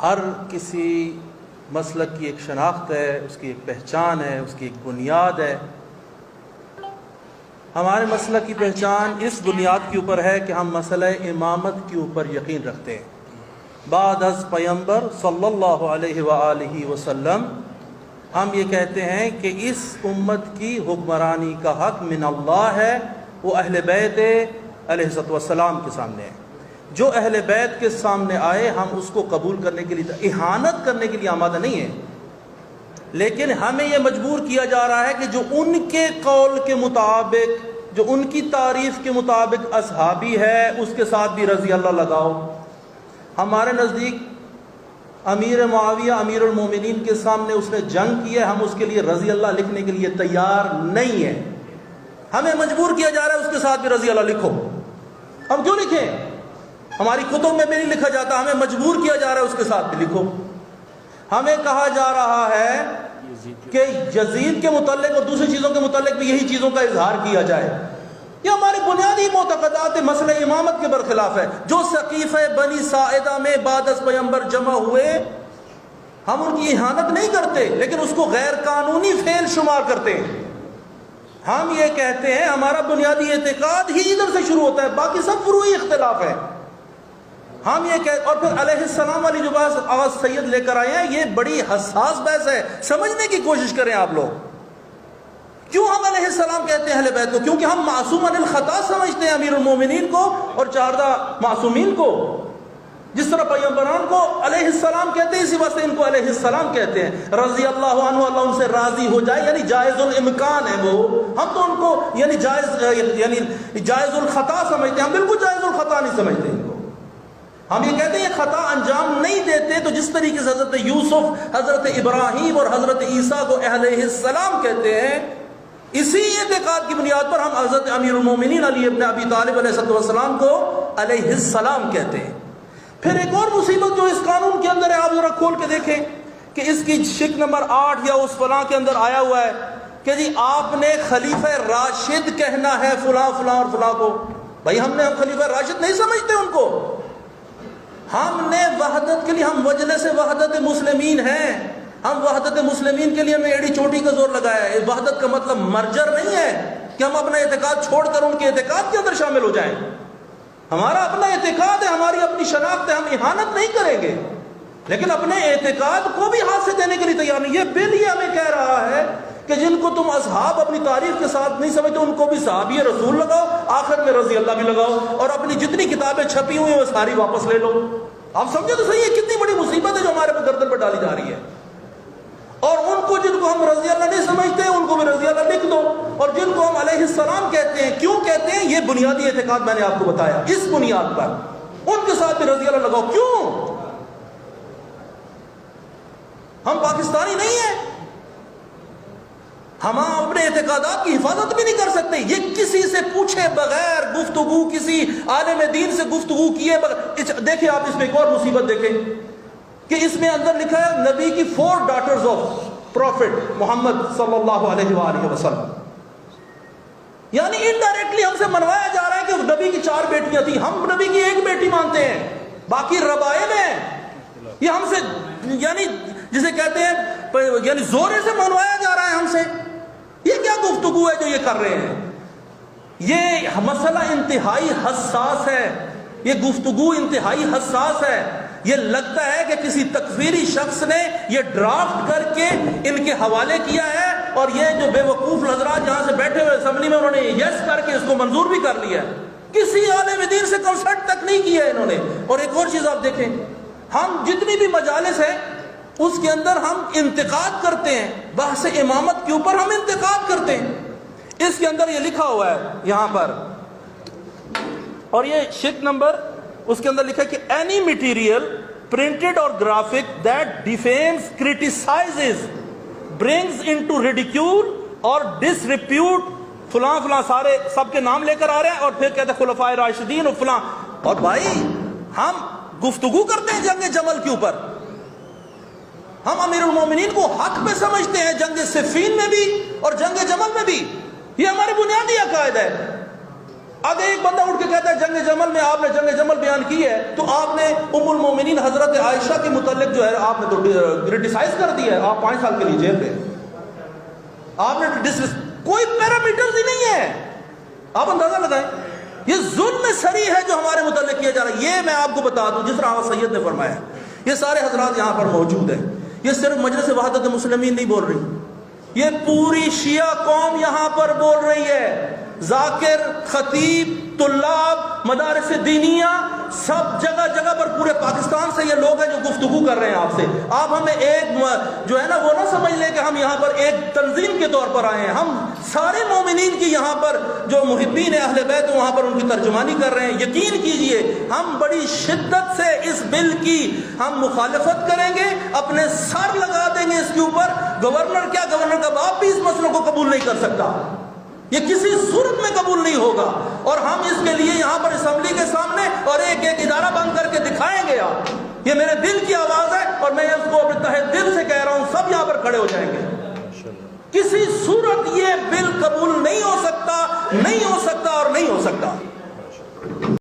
ہر کسی مسلک کی ایک شناخت ہے، اس کی ایک پہچان ہے، اس کی ایک بنیاد ہے۔ ہمارے مسلک کی پہچان اس بنیاد کے اوپر ہے کہ ہم مسئلہ امامت کے اوپر یقین رکھتے ہیں۔ بعد از پیغمبر صلی اللہ علیہ وآلہ وسلم ہم یہ کہتے ہیں کہ اس امت کی حکمرانی کا حق من اللہ ہے، وہ اہل بیت علیہ السلام کے سامنے ہے۔ جو اہل بیت کے سامنے آئے ہم اس کو قبول کرنے کے لیے، اہانت کرنے کے لیے آمادہ نہیں ہیں، لیکن ہمیں یہ مجبور کیا جا رہا ہے کہ جو ان کے قول کے مطابق، جو ان کی تعریف کے مطابق اصحابی ہے، اس کے ساتھ بھی رضی اللہ لگاؤ۔ ہمارے نزدیک امیر معاویہ امیر المومنین کے سامنے اس نے جنگ کی ہے، ہم اس کے لیے رضی اللہ لکھنے کے لیے تیار نہیں ہیں۔ ہمیں مجبور کیا جا رہا ہے اس کے ساتھ بھی رضی اللہ لکھو۔ ہم کیوں لکھیں؟ ہماری کتب میں بھی نہیں لکھا جاتا، ہمیں مجبور کیا جا رہا ہے اس کے ساتھ بھی لکھو۔ ہمیں کہا جا رہا ہے کہ یزید کے متعلق اور دوسری چیزوں کے متعلق بھی یہی چیزوں کا اظہار کیا جائے۔ یہ ہمارے بنیادی معتقدات مسئلہ امامت کے برخلاف ہے۔ جو سقیفہ بنی ساعدہ میں بعد از پیغمبر جمع ہوئے، ہم ان کی اہانت نہیں کرتے، لیکن اس کو غیر قانونی فعل شمار کرتے ہیں۔ ہم یہ کہتے ہیں ہمارا بنیادی اعتقاد ہی ادھر سے شروع ہوتا ہے، باقی سب فروعی اختلاف ہے۔ ہم یہ کہتے، اور پھر علیہ السلام والی جو بات آغاز سید لے کر آئے ہیں، یہ بڑی حساس بحث ہے، سمجھنے کی کوشش کریں آپ لوگ۔ کیوں ہم علیہ السلام کہتے ہیں اہل بیت کو؟ کیونکہ ہم معصوم عن الخطا سمجھتے ہیں امیر المومنین کو اور 14 معصومین کو۔ جس طرح پیغمبران کو علیہ السلام کہتے ہیں، اسی واسطے ان کو علیہ السلام کہتے ہیں۔ رضی اللہ عنہ، اللہ ان سے راضی ہو جائے، یعنی جائز الامکان ہے وہ۔ ہم تو ان کو یعنی جائز الخطا سمجھتے ہیں، ہم بالکل جائز الخطا نہیں سمجھتے ان کو۔ ہم یہ کہتے ہیں یہ خطا انجام نہیں دیتے، تو جس طریقے سے حضرت یوسف، حضرت ابراہیم اور حضرت عیسیٰ کو علیہ السلام کہتے ہیں، اسی اعتقاد کی بنیاد پر ہم حضرت امیر المومنین علی ابن ابی طالب علیہ السلام کو علیہ السلام کہتے ہیں۔ پھر ایک اور مصیبت جو اس قانون کے اندر ہے، آپ ذرا کھول کے دیکھیں کہ اس کی شک نمبر 8 یا اس فلاں کے اندر آیا ہوا ہے کہ جی آپ نے خلیفہ راشد کہنا ہے فلاں فلاں اور فلاں کو۔ بھائی ہم خلیفہ راشد نہیں سمجھتے ان کو۔ ہم نے وحدت کے لیے، ہم مجلس وحدت مسلمین ہیں، ہم وحدت مسلمین کے لیے ہمیں ایڑی چوٹی کا زور لگایا ہے۔ وحدت کا مطلب مرجر نہیں ہے کہ ہم اپنا اعتقاد چھوڑ کر ان کے اعتقاد کے اندر شامل ہو جائیں۔ ہمارا اپنا اعتقاد ہے، ہماری اپنی شناخت ہے، ہم اہانت نہیں کریں گے، لیکن اپنے اعتقاد کو بھی ہاتھ سے دینے کے لیے تیار نہیں۔ یہ بل یہ ہمیں کہہ رہا ہے کہ جن کو تم اصحاب اپنی تعریف کے ساتھ نہیں سمجھتے، ان کو بھی صحابی رسول لگاؤ، آخر میں رضی اللہ بھی لگاؤ، اور اپنی جتنی کتابیں چھپی ہوئی ہیں وہ ساری واپس لے لو۔ آپ سمجھے تو صحیح ہے کتنی بڑی مصیبت ہے جو ہمارے پہ گردن پر ڈالی جا رہی ہے۔ اور ان کو جن کو ہم رضی اللہ نہیں سمجھتے ان کو بھی رضی اللہ لکھ دو، اور جن کو ہم علیہ السلام کہتے ہیں، کیوں کہتے ہیں؟ یہ بنیادی اعتقاد میں نے آپ کو بتایا، اس بنیاد پر ان کے ساتھ بھی رضی اللہ لگاؤ۔ کیوں؟ ہم پاکستانی نہیں ہیں، ہم اپنے اعتقادات کی حفاظت بھی نہیں کر سکتے۔ یہ کسی سے پوچھے بغیر گفتگو، کسی عالم دین سے گفتگو کیے بغیر۔ دیکھیں آپ اس میں ایک اور مصیبت دیکھیں کہ اس میں اندر لکھا ہے نبی کی 4 ڈاٹرز آف پروفٹ محمد صلی اللہ علیہ وآلہ وسلم، یعنی انڈائریکٹلی ہم سے منوایا جا رہا ہے کہ نبی کی 4 بیٹیاں تھیں، ہم نبی کی 1 بیٹی مانتے ہیں، باقی ربائب ہیں۔ یہ ہم سے یعنی جسے کہتے ہیں یعنی زورے سے منوایا جا رہا ہے ہم سے۔ یہ کیا گفتگو ہے جو یہ کر رہے ہیں؟ یہ مسئلہ انتہائی حساس ہے، یہ گفتگو انتہائی حساس ہے۔ یہ لگتا ہے کہ کسی تکفیری شخص نے یہ ڈرافٹ کر کے ان کے حوالے کیا ہے، اور یہ جو بے وقوف حضرات جہاں سے بیٹھے ہوئے اسمبلی میں انہوں نے یس کر کے اس کو منظور بھی کر لیا ہے۔ کسی عالم دین سے کنسلٹ تک نہیں کیا ہے انہوں نے۔ اور ایک اور چیز آپ دیکھیں، ہم جتنی بھی مجالس ہیں اس کے اندر ہم انتقاد کرتے ہیں، بحث امامت کے اوپر ہم انتقاد کرتے ہیں۔ اس کے اندر یہ لکھا ہوا ہے یہاں پر، اور یہ شک نمبر اس کے اندر لکھا ہے کہ any material printed or graphic that defames, criticizes, brings into ridicule or disrepute فلاں فلاں، سارے سب کے نام لے کر آ رہے ہیں، اور پھر کہتے ہیں خلفائے راشدین اور فلاں۔ اور بھائی ہم گفتگو کرتے ہیں جنگ جمل کے اوپر، ہم امیر المومنین کو حق پہ سمجھتے ہیں، جنگ صفین میں بھی اور جنگ جمل میں بھی۔ یہ ہمارے بنیادی عقائد ہے۔ اگر ایک بندہ اٹھ کے کہتا ہے جنگ جمل میں آپ نے جنگ جمل بیان کی ہے تو آپ نے ام المومنین حضرت عائشہ کے متعلق جو ہے آپ نے تو کرٹیسائز کر دیا ہے، آپ 5 سال کے لیے جیل میں، آپ نے کوئی پیرامیٹرز ہی نہیں ہے. آپ اندازہ لگائیں، یہ ظلم سری ہے جو ہمارے متعلق کیا جا رہا ہے. یہ میں آپ کو بتا دوں، جس طرح آغا سید نے فرمایا، یہ سارے حضرات یہاں پر موجود ہیں، یہ صرف مجلس وحدت مسلمین نہیں بول رہی، یہ پوری شیعہ قوم یہاں پر بول رہی ہے. ذاکر، خطیب، طلاب، مدارس دینیہ، سب جگہ جگہ پر پورے پاکستان سے یہ لوگ ہیں جو گفتگو کر رہے ہیں آپ سے. آپ ہمیں ایک جو ہے نا وہ نہ سمجھ لیں کہ ہم یہاں پر ایک تنظیم کے طور پر آئے ہیں. ہم سارے مومنین کی یہاں پر جو محبین اہل بیت وہاں پر ان کی ترجمانی کر رہے ہیں. یقین کیجئے ہم بڑی شدت سے اس بل کی ہم مخالفت کریں گے، اپنے سر لگا دیں گے اس کے اوپر. گورنر کیا، گورنر کا باپ بھی اس مسئلے کو قبول نہیں کر سکتا، یہ کسی صورت میں قبول نہیں ہوگا. اور ہم اس کے لیے یہاں پر اسمبلی کے سامنے اور ایک ایک ادارہ بند کر کے دکھائیں گے. یہ میرے دل کی آواز ہے اور میں اس کو اپنے تہہ دل سے کہہ رہا ہوں، سب یہاں پر کھڑے ہو جائیں گے. کسی صورت یہ بل قبول نہیں ہو سکتا، نہیں ہو سکتا اور نہیں ہو سکتا.